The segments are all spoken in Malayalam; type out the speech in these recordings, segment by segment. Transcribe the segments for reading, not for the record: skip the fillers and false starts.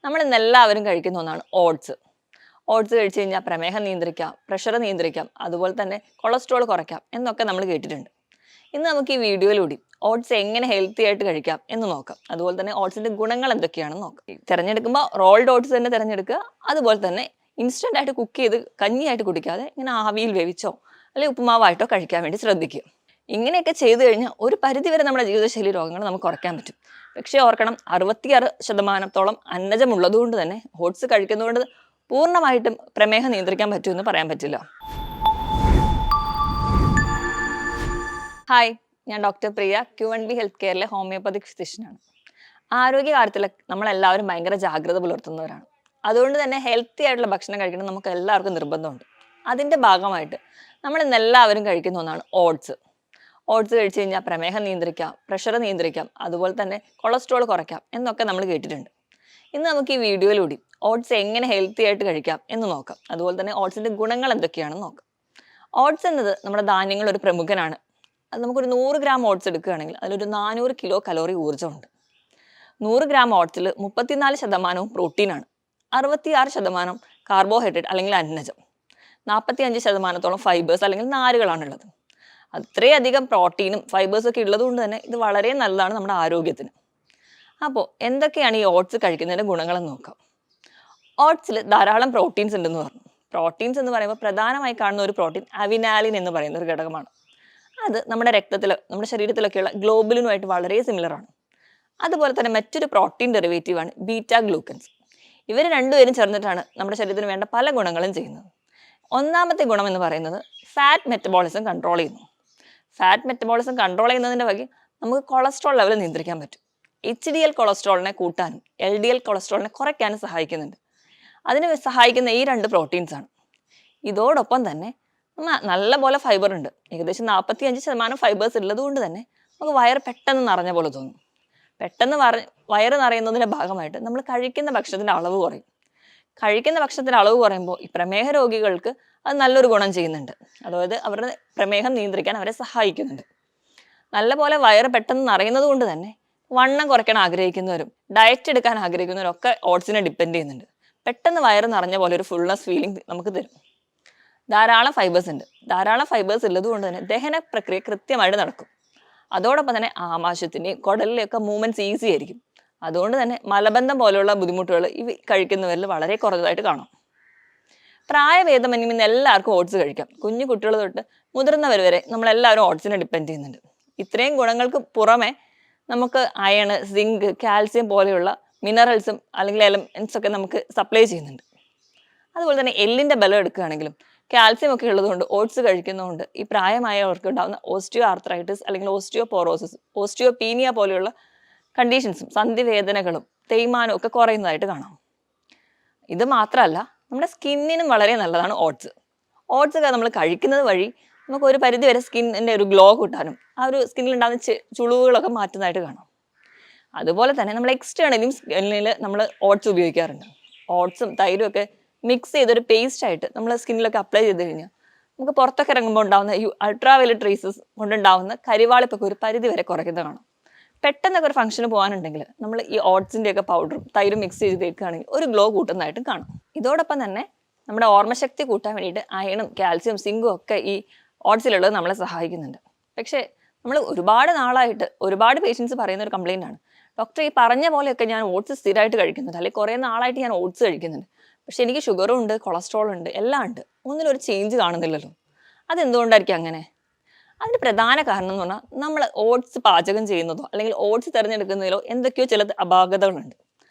നമ്മൾ ഇന്ന് എല്ലാവരും കഴിക്കുന്ന ഒന്നാണ് ഓട്സ്. ഓട്സ് കഴിച്ചു കഴിഞ്ഞാൽ പ്രമേഹം നിയന്ത്രിക്കാം, പ്രഷർ നിയന്ത്രിക്കാം, അതുപോലെ തന്നെ കൊളസ്ട്രോൾ കുറയ്ക്കാം എന്നൊക്കെ നമ്മൾ കേട്ടിട്ടുണ്ട്. ഇന്ന് നമുക്ക് ഈ വീഡിയോയിലൂടെ ഓട്സ് എങ്ങനെ ഹെൽത്തി ആയിട്ട് കഴിക്കാം എന്ന് നോക്കാം. അതുപോലെ തന്നെ ഓട്സിന്റെ ഗുണങ്ങൾ എന്തൊക്കെയാണെന്ന് നോക്കാം. തിരഞ്ഞെടുക്കുമ്പോൾ റോൾഡ് ഓട്സ് തന്നെ തിരഞ്ഞെടുക്കുക. അതുപോലെ തന്നെ ഇൻസ്റ്റന്റ് ആയിട്ട് കുക്ക് ചെയ്ത് കഞ്ഞിയായിട്ട് കുടിക്കാതെ ഇങ്ങനെ ആവിയിൽ വേവിച്ചോ അല്ലെങ്കിൽ ഉപ്പുമാവായിട്ടോ കഴിക്കാൻ വേണ്ടി ശ്രദ്ധിക്കുക. ഇങ്ങനെയൊക്കെ ചെയ്തു കഴിഞ്ഞാൽ ഒരു പരിധിവരെ നമ്മുടെ ജീവിതശൈലി രോഗങ്ങൾ നമുക്ക് കുറയ്ക്കാൻ പറ്റും. പക്ഷേ ഓർക്കണം, 66% അന്നജം ഉള്ളതുകൊണ്ട് തന്നെ ഓട്സ് കഴിക്കുന്നതുകൊണ്ട് പൂർണ്ണമായിട്ടും പ്രമേഹം നിയന്ത്രിക്കാൻ പറ്റുമെന്ന് പറയാൻ പറ്റില്ല. ഹായ്, ഞാൻ ഡോക്ടർ പ്രിയ, Q&B ഹെൽത്ത് കെയറിലെ ഹോമിയോപ്പതിക് ഫിസിഷ്യനാണ്. ആരോഗ്യ കാര്യത്തിൽ നമ്മളെല്ലാവരും ഭയങ്കര ജാഗ്രത പുലർത്തുന്നവരാണ്. അതുകൊണ്ട് തന്നെ ഹെൽത്തി ആയിട്ടുള്ള ഭക്ഷണം കഴിക്കണം നമുക്ക് എല്ലാവർക്കും നിർബന്ധമുണ്ട്. അതിൻ്റെ ഭാഗമായിട്ട് നമ്മൾ ഇന്ന് എല്ലാവരും കഴിക്കുന്ന ഒന്നാണ് ഓട്സ്. ഓട്സ് കഴിച്ചു കഴിഞ്ഞാൽ പ്രമേഹം നിയന്ത്രിക്കാം, പ്രഷർ നിയന്ത്രിക്കാം, അതുപോലെ തന്നെ കൊളസ്ട്രോൾ കുറയ്ക്കാം എന്നൊക്കെ നമ്മൾ കേട്ടിട്ടുണ്ട്. ഇന്ന് നമുക്ക് ഈ വീഡിയോയിലൂടെ ഓട്സ് എങ്ങനെ ഹെൽത്തി ആയിട്ട് കഴിക്കാം എന്ന് നോക്കാം. അതുപോലെ തന്നെ ഓട്സിന്റെ ഗുണങ്ങൾ എന്തൊക്കെയാണെന്ന് നോക്കാം. ഓട്സ് എന്നത് നമ്മുടെ ധാന്യങ്ങൾ ഒരു പ്രമുഖനാണ്. അത് നമുക്കൊരു 100 ഗ്രാം ഓട്സ് എടുക്കുകയാണെങ്കിൽ അതിലൊരു 400 കിലോ കലോറി ഊർജ്ജമുണ്ട്. 100 ഗ്രാം ഓട്സിൽ 34% പ്രോട്ടീനാണ്, 66% കാർബോഹൈഡ്രേറ്റ് അല്ലെങ്കിൽ അന്നജം, 45% ഫൈബേഴ്സ് അല്ലെങ്കിൽ നാരുകളാണുള്ളത്. അത്രയധികം പ്രോട്ടീനും ഫൈബേഴ്സും ഒക്കെ ഉള്ളത് കൊണ്ട് തന്നെ ഇത് വളരെ നല്ലതാണ് നമ്മുടെ ആരോഗ്യത്തിന്. അപ്പോൾ എന്തൊക്കെയാണ് ഈ ഓട്സ് കഴിക്കുന്നതിൻ്റെ ഗുണങ്ങളെന്ന് നോക്കാം. ഓട്സിൽ ധാരാളം പ്രോട്ടീൻസ് ഉണ്ടെന്ന് പറഞ്ഞു. പ്രോട്ടീൻസ് എന്ന് പറയുമ്പോൾ പ്രധാനമായി കാണുന്ന ഒരു പ്രോട്ടീൻ അവിനാലിൻ എന്ന് പറയുന്ന ഒരു ഘടകമാണ്. അത് നമ്മുടെ രക്തത്തിൽ, നമ്മുടെ ശരീരത്തിലൊക്കെയുള്ള ഗ്ലോബുലിനുമായിട്ട് വളരെ സിമിലറാണ്. അതുപോലെ തന്നെ മറ്റൊരു പ്രോട്ടീൻ ഡെറിവേറ്റീവാണ് ബീറ്റാ ഗ്ലൂക്കൻസ്. ഇവർ രണ്ടുപേരും ചേർന്നിട്ടാണ് നമ്മുടെ ശരീരത്തിന് വേണ്ട പല ഗുണങ്ങളും ചെയ്യുന്നത്. ഒന്നാമത്തെ ഗുണം എന്ന് പറയുന്നത് ഫാറ്റ് മെറ്റബോളിസം കൺട്രോൾ ചെയ്യുന്നു. ഫാറ്റ് മെറ്റബോളിസം കൺട്രോൾ ചെയ്യുന്നതിൻ്റെ വഴി നമുക്ക് കൊളസ്ട്രോൾ ലെവൽ നിയന്ത്രിക്കാൻ പറ്റും. HDL കൊളസ്ട്രോളിനെ കൂട്ടാനും LDL കൊളസ്ട്രോളിനെ കുറയ്ക്കാനും സഹായിക്കുന്നുണ്ട്. അതിന് സഹായിക്കുന്ന ഈ 2 പ്രോട്ടീൻസാണ്. ഇതോടൊപ്പം തന്നെ നല്ലപോലെ ഫൈബർ ഉണ്ട്. ഏകദേശം 45% ഫൈബേഴ്സ് ഉള്ളത് കൊണ്ട് തന്നെ നമുക്ക് വയറ് പെട്ടെന്ന് നിറഞ്ഞ പോലെ തോന്നും. പെട്ടെന്ന് വയറ് നിറയുന്നതിൻ്റെ ഭാഗമായിട്ട് നമ്മൾ കഴിക്കുന്ന ഭക്ഷണത്തിൻ്റെ അളവ് കുറയും. കഴിക്കുന്ന ഭക്ഷണത്തിൻ്റെ അളവ് കുറയുമ്പോൾ ഈ പ്രമേഹ രോഗികൾക്ക് അത് നല്ലൊരു ഗുണം ചെയ്യുന്നുണ്ട്. അതായത് അവരുടെ പ്രമേഹം നിയന്ത്രിക്കാൻ അവരെ സഹായിക്കുന്നുണ്ട്. നല്ലപോലെ വയറ് പെട്ടെന്ന് നിറയുന്നത് കൊണ്ട് തന്നെ വണ്ണം കുറയ്ക്കാൻ ആഗ്രഹിക്കുന്നവരും ഡയറ്റ് എടുക്കാൻ ആഗ്രഹിക്കുന്നവരും ഒക്കെ ഓട്സിനെ ഡിപ്പെൻഡ് ചെയ്യുന്നുണ്ട്. പെട്ടെന്ന് വയറ് നിറഞ്ഞ പോലെ ഒരു ഫുൾനെസ് ഫീലിംഗ് നമുക്ക് തരും. ധാരാളം ഫൈബേഴ്സ് ഉണ്ട്. ധാരാളം ഫൈബേഴ്സ് ഉള്ളത് കൊണ്ട് തന്നെ ദഹന പ്രക്രിയ കൃത്യമായിട്ട് നടക്കും. അതോടൊപ്പം തന്നെ ആമാശയത്തിൻ്റെയും കുടലിലെയൊക്കെ മൂവ്മെൻറ്റ്സ് ഈസി ആയിരിക്കും. അതുകൊണ്ട് തന്നെ മലബന്ധം പോലെയുള്ള ബുദ്ധിമുട്ടുകൾ ഇവ കഴിക്കുന്നവരിൽ വളരെ കുറഞ്ഞതായിട്ട് കാണാം. പ്രായഭേദമന്യേ ഇന്ന് എല്ലാവർക്കും ഓട്സ് കഴിക്കാം. കുഞ്ഞു കുട്ടികൾ തൊട്ട് മുതിർന്നവർ വരെ നമ്മളെല്ലാവരും ഓട്സിനെ ഡിപ്പെൻഡ് ചെയ്യുന്നുണ്ട്. ഇത്രയും ഗുണങ്ങൾക്ക് പുറമെ നമുക്ക് അയൺ, സിങ്ക്, കാൽസ്യം പോലെയുള്ള മിനറൽസും അല്ലെങ്കിൽ എലമെൻറ്റ്സ് ഒക്കെ നമുക്ക് സപ്ലൈ ചെയ്യുന്നുണ്ട്. അതുപോലെ തന്നെ എല്ലിൻ്റെ ബലം എടുക്കുകയാണെങ്കിലും കാൽസ്യം ഒക്കെ ഉള്ളതുകൊണ്ട് ഓട്സ് കഴിക്കുന്നതുകൊണ്ട് ഈ പ്രായമായവർക്ക് ഉണ്ടാകുന്ന ഓസ്റ്റിയോ ആർത്രൈറ്റിസ് അല്ലെങ്കിൽ ഓസ്റ്റിയോപോറോസിസ്, ഓസ്റ്റിയോപീനിയ പോലെയുള്ള കണ്ടീഷൻസും സന്ധിവേദനകളും തേയ്മാനവും ഒക്കെ കുറയുന്നതായിട്ട് കാണാം. ഇത് മാത്രമല്ല, നമ്മുടെ സ്കിന്നിനും വളരെ നല്ലതാണ് ഓട്സ്. ഓട്സ് ഒക്കെ നമ്മൾ കഴിക്കുന്നത് വഴി നമുക്ക് ഒരു പരിധി വരെ സ്കിന്നിൻ്റെ ഒരു ഗ്ലോ കിട്ടാനും ആ ഒരു സ്കിന്നിൽ ഉണ്ടാകുന്ന ചുളിവുകളൊക്കെ മാറ്റുന്നതായിട്ട് കാണാം. അതുപോലെ തന്നെ നമ്മൾ എക്സ്റ്റേണലിയും സ്കിന്നിൽ നമ്മൾ ഓട്സ് ഉപയോഗിക്കാറുണ്ട്. ഓട്സും തൈരും ഒക്കെ മിക്സ് ചെയ്തൊരു പേസ്റ്റ് ആയിട്ട് നമ്മൾ സ്കിന്നിലൊക്കെ അപ്ലൈ ചെയ്ത് കഴിഞ്ഞാൽ നമുക്ക് പുറത്തൊക്കെ ഇറങ്ങുമ്പോൾ ഉണ്ടാകുന്ന ഈ അൾട്രാവയലറ്റ് റേസസ് കൊണ്ടുണ്ടാകുന്ന കരിവാളിപ്പൊക്കെ ഒരു പരിധി വരെ കുറയ്ക്കുന്നത് കാണാം. പെട്ടെന്നൊക്കെ ഒരു ഫംഗ്ഷന് പോകാനുണ്ടെങ്കിൽ നമ്മൾ ഈ ഓട്സിൻ്റെ ഒക്കെ പൗഡറും തൈരും മിക്സ് ചെയ്ത് തേക്കുകയാണെങ്കിൽ ഒരു ഗ്ലോ കൂട്ടുന്നതായിട്ടും കാണാം. ഇതോടൊപ്പം തന്നെ നമ്മുടെ ഓർമ്മശക്തി കൂട്ടാൻ വേണ്ടിയിട്ട് അയണും കാൽസ്യം, സിങ്കും ഒക്കെ ഈ ഓട്സിലുള്ളത് നമ്മളെ സഹായിക്കുന്നുണ്ട്. പക്ഷേ നമ്മൾ ഒരുപാട് നാളായിട്ട് ഒരുപാട് പേഷ്യൻസ് പറയുന്ന ഒരു കംപ്ലയിൻ്റ് ആണ്, ഡോക്ടർ ഈ പറഞ്ഞ പോലെയൊക്കെ ഞാൻ ഓട്സ് സ്ഥിരമായിട്ട് കഴിക്കുന്നുണ്ട്, അല്ലെങ്കിൽ കുറേ നാളായിട്ട് ഞാൻ ഓട്സ് കഴിക്കുന്നുണ്ട്, പക്ഷെ എനിക്ക് ഷുഗറും ഉണ്ട്, കൊളസ്ട്രോളും ഉണ്ട്, എല്ലാം ഉണ്ട്, ഒന്നിലൊരു ചേഞ്ച് കാണുന്നില്ലല്ലോ. അതെന്തുകൊണ്ടായിരിക്കും അങ്ങനെ? അതിന് പ്രധാന കാരണം എന്ന് പറഞ്ഞാൽ നമ്മൾ ഓട്സ് പാചകം ചെയ്യുന്നതോ അല്ലെങ്കിൽ ഓട്സ് തിരഞ്ഞെടുക്കുന്നതിലോ എന്തൊക്കെയോ ചില അപാകതകളുണ്ട്.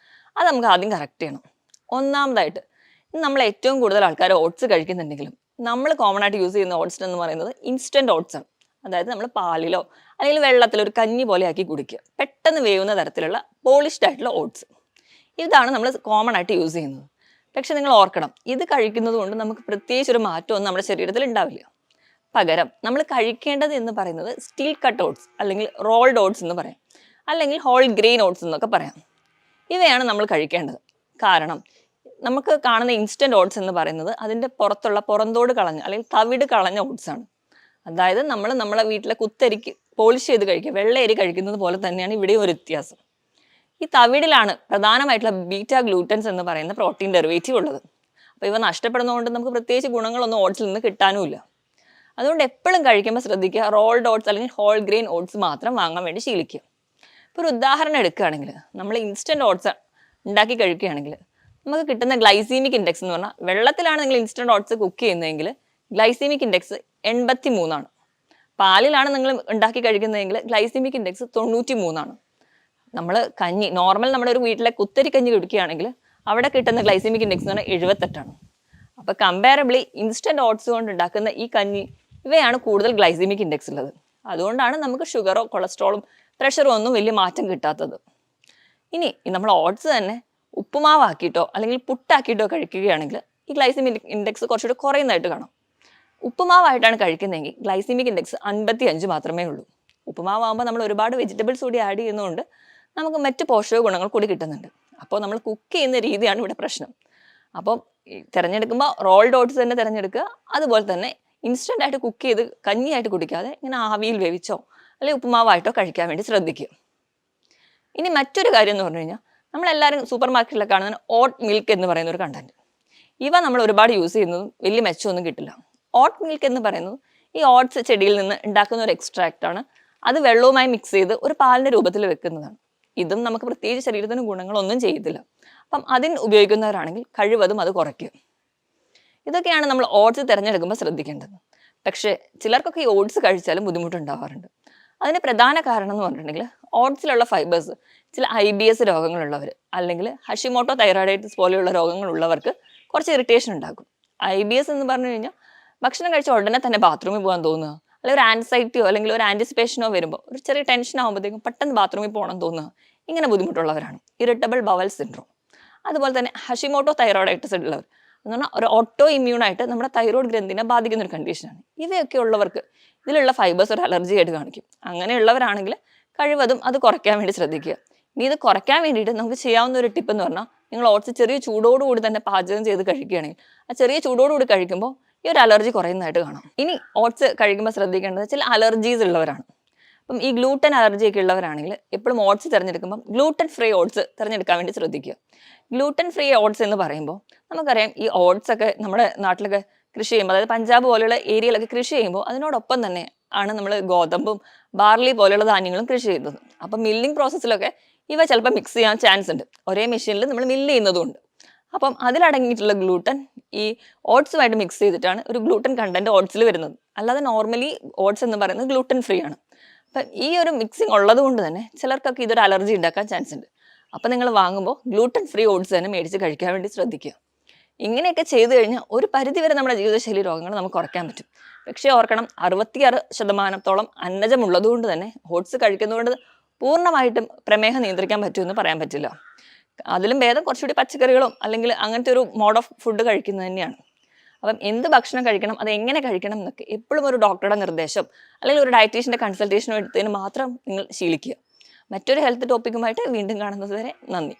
അത് നമുക്ക് ആദ്യം കറക്റ്റ് ചെയ്യണം. ഒന്നാമതായിട്ട്, നമ്മൾ ഏറ്റവും കൂടുതൽ ആൾക്കാർ ഓട്സ് കഴിക്കുന്നുണ്ടെങ്കിലും നമ്മൾ കോമൺ ആയിട്ട് യൂസ് ചെയ്യുന്ന ഓട്സ് എന്ന് പറയുന്നത് ഇൻസ്റ്റൻറ്റ് ഓട്സ് ആണ്. അതായത് നമ്മൾ പാലിലോ അല്ലെങ്കിൽ വെള്ളത്തിലോ ഒരു കഞ്ഞി പോലെ ആക്കി കുടിക്കുക, പെട്ടെന്ന് വേവുന്ന തരത്തിലുള്ള പോളിഷ്ഡ് ആയിട്ടുള്ള ഓട്സ്. ഇതാണ് നമ്മൾ കോമൺ ആയിട്ട് യൂസ് ചെയ്യുന്നത്. പക്ഷെ നിങ്ങൾ ഓർക്കണം, ഇത് കഴിക്കുന്നത് കൊണ്ട് നമുക്ക് പ്രത്യേകിച്ച് ഒരു മാറ്റമൊന്നും നമ്മുടെ ശരീരത്തിൽ ഉണ്ടാവില്ല. പകരം നമ്മൾ കഴിക്കേണ്ടത് എന്ന് പറയുന്നത് സ്റ്റീൽ കട്ട് ഓട്സ് അല്ലെങ്കിൽ റോൾഡ് ഓട്സ് എന്ന് പറയാം, അല്ലെങ്കിൽ ഹോൾ ഗ്രെയിൻ ഓട്സ് എന്നൊക്കെ പറയാം. ഇവയാണ് നമ്മൾ കഴിക്കേണ്ടത്. കാരണം നമുക്ക് കാണുന്ന ഇൻസ്റ്റൻറ്റ് ഓട്സ് എന്ന് പറയുന്നത് അതിൻ്റെ പുറന്തോട് കളഞ്ഞ അല്ലെങ്കിൽ തവിട് കളഞ്ഞ ഓട്സ് ആണ്. അതായത് നമ്മൾ നമ്മളെ വീട്ടിലെ കുത്തരിക്ക് പോളിഷ് ചെയ്ത് കഴിക്കുക, വെള്ള അരി കഴിക്കുന്നത് പോലെ തന്നെയാണ് ഇവിടെയും ഒരു വ്യത്യാസം. ഈ തവിടിലാണ് പ്രധാനമായിട്ടുള്ള ബീറ്റ ഗ്ലൂട്ടൻസ് എന്ന് പറയുന്ന പ്രോട്ടീൻ ഡെറിവേറ്റീവ് ഉള്ളത്. അപ്പോൾ ഇവ നഷ്ടപ്പെടുന്നതുകൊണ്ട് നമുക്ക് പ്രത്യേകിച്ച് ഗുണങ്ങളൊന്നും ഓട്സിൽ നിന്ന് കിട്ടാനുമില്ല. അതുകൊണ്ട് എപ്പോഴും കഴിക്കുമ്പോൾ ശ്രദ്ധിക്കുക, റോൾഡ് ഓട്സ് അല്ലെങ്കിൽ ഹോൾ ഗ്രെയിൻ ഓട്സ് മാത്രം വാങ്ങാൻ വേണ്ടി ശീലിക്കുക. ഇപ്പോൾ ഒരു ഉദാഹരണം എടുക്കുകയാണെങ്കിൽ, നമ്മൾ ഇൻസ്റ്റൻറ്റ് ഓട്സ് ഉണ്ടാക്കി കഴിക്കുകയാണെങ്കിൽ നമുക്ക് കിട്ടുന്ന ഗ്ലൈസീമിക് ഇൻഡെക്സ് എന്ന് പറഞ്ഞാൽ, വെള്ളത്തിലാണ് നിങ്ങൾ ഇൻസ്റ്റൻറ്റ് ഓട്സ് കുക്ക് ചെയ്യുന്നതെങ്കിൽ ഗ്ലൈസീമിക് ഇൻഡെക്സ് 83 പാലിലാണ് നിങ്ങൾ ഉണ്ടാക്കി കഴിക്കുന്നതെങ്കിൽ ഗ്ലൈസീമിക് ഇൻഡെക്സ് 93. നമ്മൾ കഞ്ഞി നോർമൽ നമ്മുടെ ഒരു വീട്ടിലെ കുത്തരി കഞ്ഞി കുടിക്കുകയാണെങ്കിൽ അവിടെ കിട്ടുന്ന ഗ്ലൈസീമിക് ഇൻഡെക്സ് എന്ന് പറഞ്ഞാൽ 78. അപ്പോൾ കമ്പാരബിളി ഇൻസ്റ്റൻറ്റ് ഓട്സ് കൊണ്ട് ഉണ്ടാക്കുന്ന ഈ കഞ്ഞി ഇവയാണ് കൂടുതൽ ഗ്ലൈസീമിക് ഇൻഡെക്സ് ഉള്ളത്. അതുകൊണ്ടാണ് നമുക്ക് ഷുഗറോ കൊളസ്ട്രോളും പ്രഷറോ ഒന്നും വലിയ മാറ്റം കിട്ടാത്തത്. ഇനി നമ്മൾ ഓട്സ് തന്നെ ഉപ്പുമാവാക്കിയിട്ടോ അല്ലെങ്കിൽ പുട്ടാക്കിയിട്ടോ കഴിക്കുകയാണെങ്കിൽ ഈ ഗ്ലൈസീമിക് ഇൻഡെക്സ് കുറച്ചുകൂടി കുറയുന്നതായിട്ട് കാണാം. ഉപ്പുമാവായിട്ടാണ് കഴിക്കുന്നതെങ്കിൽ ഗ്ലൈസീമിക് ഇൻഡെക്സ് 55 മാത്രമേ ഉള്ളൂ. ഉപ്പുമാവാകുമ്പോൾ നമ്മൾ ഒരുപാട് വെജിറ്റബിൾസ് കൂടി ആഡ് ചെയ്യുന്നതുകൊണ്ട് നമുക്ക് മറ്റ് പോഷക ഗുണങ്ങൾ കൂടി കിട്ടുന്നുണ്ട്. അപ്പോൾ നമ്മൾ കുക്ക് ചെയ്യുന്ന രീതിയാണ് ഇവിടെ പ്രശ്നം. അപ്പം തിരഞ്ഞെടുക്കുമ്പോൾ റോൾഡ് ഓട്സ് തന്നെ തിരഞ്ഞെടുക്കുക. അതുപോലെ തന്നെ ഇൻസ്റ്റൻ്റ് ആയിട്ട് കുക്ക് ചെയ്ത് കഞ്ഞിയായിട്ട് കുടിക്കാതെ ഇങ്ങനെ ആവിയിൽ വേവിച്ചോ അല്ലെങ്കിൽ ഉപ്പുമാവായിട്ടോ കഴിക്കാൻ വേണ്ടി ശ്രദ്ധിക്കുക. ഇനി മറ്റൊരു കാര്യം എന്ന് പറഞ്ഞു കഴിഞ്ഞാൽ, നമ്മളെല്ലാവരും സൂപ്പർ മാർക്കറ്റിലൊക്കെ കാണുന്ന ഓട്ട് മിൽക്ക് എന്ന് പറയുന്ന ഒരു കണ്ടന്റ്. ഇവ നമ്മൾ ഒരുപാട് യൂസ് ചെയ്യുന്നതും വലിയ മെച്ചമൊന്നും കിട്ടില്ല. ഓട്ട് മിൽക്ക് എന്ന് പറയുന്നത് ഈ ഓട്സ് ചെടിയിൽ നിന്ന് ഉണ്ടാക്കുന്ന ഒരു എക്സ്ട്രാക്റ്റ് ആണ്. അത് വെള്ളവുമായി മിക്സ് ചെയ്ത് ഒരു പാലിൻ്റെ രൂപത്തിൽ വെക്കുന്നതാണ്. ഇതും നമുക്ക് പ്രത്യേകിച്ച് ശരീരത്തിന് ഗുണങ്ങളൊന്നും ചെയ്യത്തില്ല. അപ്പം അതിന് ഉപയോഗിക്കുന്നവരാണെങ്കിൽ കഴിവതും അത് കുറയ്ക്കുക. ഇതൊക്കെയാണ് നമ്മൾ ഓട്സ് തിരഞ്ഞെടുക്കുമ്പോൾ ശ്രദ്ധിക്കേണ്ടത്. പക്ഷേ ചിലർക്കൊക്കെ ഈ ഓട്സ് കഴിച്ചാലും ബുദ്ധിമുട്ടുണ്ടാവാറുണ്ട്. അതിന് പ്രധാന കാരണം എന്ന് പറഞ്ഞിട്ടുണ്ടെങ്കിൽ, ഓട്സിലുള്ള ഫൈബേഴ്സ് ചില IBS രോഗങ്ങളുള്ളവർ അല്ലെങ്കിൽ ഹഷിമോട്ടോ തൈറോയിഡൈറ്റിസ് പോലെയുള്ള രോഗങ്ങളുള്ളവർക്ക് കുറച്ച് ഇറിറ്റേഷൻ ഉണ്ടാക്കും. IBS എന്ന് പറഞ്ഞു കഴിഞ്ഞാൽ ഭക്ഷണം കഴിച്ച ഉടനെ തന്നെ ബാത്റൂമിൽ പോകാൻ തോന്നുക, അല്ലെങ്കിൽ ഒരു ആൻസൈറ്റിയോ അല്ലെങ്കിൽ ഒരു ആൻറ്റിസിപ്പേഷനോ വരുമ്പോൾ ഒരു ചെറിയ ടെൻഷൻ ആകുമ്പോഴത്തേക്കും പെട്ടെന്ന് ബാത്റൂമിൽ പോകണം തോന്നുക, ഇങ്ങനെ ബുദ്ധിമുട്ടുള്ളവരാണ്. Irritable bowel syndrome. അതുപോലെ തന്നെ ഹഷിമോട്ടോ തൈറോയിഡൈറ്റിസ് ഉള്ളവർ എന്ന് പറഞ്ഞാൽ ഒരു ഓട്ടോ ഇമ്മ്യൂണായിട്ട് നമ്മുടെ തൈറോയ്ഡ് ഗ്രന്ഥിനെ ബാധിക്കുന്ന ഒരു കണ്ടീഷനാണ്. ഇവയൊക്കെ ഉള്ളവർക്ക് ഇതിലുള്ള ഫൈബേഴ്സ് ഒരു അലർജി ആയിട്ട് കാണിക്കും. അങ്ങനെയുള്ളവരാണെങ്കിൽ കഴിവതും അത് കുറയ്ക്കാൻ വേണ്ടി ശ്രദ്ധിക്കുക. ഇനി ഇത് കുറയ്ക്കാൻ വേണ്ടിയിട്ട് നമുക്ക് ചെയ്യാവുന്ന ഒരു ടിപ്പ് എന്ന് പറഞ്ഞാൽ, നിങ്ങൾ ഓട്സ് ചെറിയ ചൂടോടുകൂടി തന്നെ പാചകം ചെയ്ത് കഴിക്കുകയാണെങ്കിൽ ആ ചെറിയ ചൂടോടുകൂടി കഴിക്കുമ്പോൾ ഈ ഒരു അലർജി കുറയുന്നതായിട്ട് കാണാം. ഇനി ഓട്സ് കഴിക്കുമ്പോൾ ശ്രദ്ധിക്കേണ്ടത് ചില അലർജീസ് ഉള്ളവരാണ്. അപ്പം ഈ ഗ്ലൂട്ടൻ അലർജി ഒക്കെ ഉള്ളവരാണെങ്കിൽ എപ്പോഴും ഓട്സ് തിരഞ്ഞെടുക്കുമ്പോൾ ഗ്ലൂട്ടൻ ഫ്രീ ഓട്സ് തിരഞ്ഞെടുക്കാൻ വേണ്ടി ശ്രദ്ധിക്കുക. ഗ്ലൂട്ടൻ ഫ്രീ ഓട്സ് എന്ന് പറയുമ്പോൾ നമുക്കറിയാം, ഈ ഓട്സ് ഒക്കെ നമ്മുടെ നാട്ടിലൊക്കെ കൃഷി ചെയ്യുമ്പോൾ, അതായത് പഞ്ചാബ് പോലെയുള്ള ഏരിയയിലൊക്കെ കൃഷി ചെയ്യുമ്പോൾ അതിനോടൊപ്പം തന്നെ ആണ് നമ്മൾ ഗോതമ്പും ബാർലി പോലെയുള്ള ധാന്യങ്ങളും കൃഷി ചെയ്യുന്നത്. അപ്പം മില്ലിംഗ് പ്രോസസ്സിലൊക്കെ ഇവ ചിലപ്പോൾ മിക്സ് ചെയ്യാൻ ചാൻസ് ഉണ്ട്. ഒരേ മെഷീനിൽ നമ്മൾ മില്ല് ചെയ്യുന്നതുകൊണ്ട്. അപ്പം അതിലടങ്ങിയിട്ടുള്ള ഗ്ലൂട്ടൻ ഈ ഓട്സുമായിട്ട് മിക്സ് ചെയ്തിട്ടാണ് ഒരു ഗ്ലൂട്ടൻ കണ്ടന്റ് ഓട്സിൽ വരുന്നത്. അല്ലാതെ നോർമലി ഓട്സ് എന്ന് പറയുന്നത് ഗ്ലൂട്ടൻ ഫ്രീ ആണ്. അപ്പം ഈ ഒരു മിക്സിംഗ് ഉള്ളത് കൊണ്ട് തന്നെ ചിലർക്കൊക്കെ ഇതൊരു അലർജി ഉണ്ടാക്കാൻ ചാൻസ് ഉണ്ട്. അപ്പം നിങ്ങൾ വാങ്ങുമ്പോൾ ഗ്ലൂട്ടൻ ഫ്രീ ഓട്സ് തന്നെ മേടിച്ച് കഴിക്കാൻ വേണ്ടി ശ്രദ്ധിക്കുക. ഇങ്ങനെയൊക്കെ ചെയ്തു കഴിഞ്ഞാൽ ഒരു പരിധിവരെ നമ്മുടെ ജീവിതശൈലി രോഗങ്ങൾ നമുക്ക് കുറയ്ക്കാൻ പറ്റും. പക്ഷേ ഓർക്കണം, 66% അന്നജം ഉള്ളതുകൊണ്ട് തന്നെ ഓട്സ് കഴിക്കുന്നതുകൊണ്ട് പൂർണ്ണമായിട്ടും പ്രമേഹം നിയന്ത്രിക്കാൻ പറ്റുമെന്ന് പറയാൻ പറ്റില്ല. അതിലും ഭേദം കുറച്ചുകൂടി പച്ചക്കറികളും അല്ലെങ്കിൽ അങ്ങനത്തെ ഒരു മോഡ് ഓഫ് ഫുഡ് കഴിക്കുന്നത് തന്നെയാണ്. അപ്പം എന്ത് ഭക്ഷണം കഴിക്കണം, അത് എങ്ങനെ കഴിക്കണം എന്നൊക്കെ എപ്പോഴും ഒരു ഡോക്ടറുടെ നിർദ്ദേശം അല്ലെങ്കിൽ ഒരു ഡയറ്റീഷ്യൻ്റെ കൺസൾട്ടേഷനോ എടുത്തതിന് മാത്രം നിങ്ങൾ ശീലിക്കുക. മറ്റൊരു ഹെൽത്ത് ടോപ്പിക്കുമായിട്ട് വീണ്ടും കാണുന്നത് വരെ നന്ദി.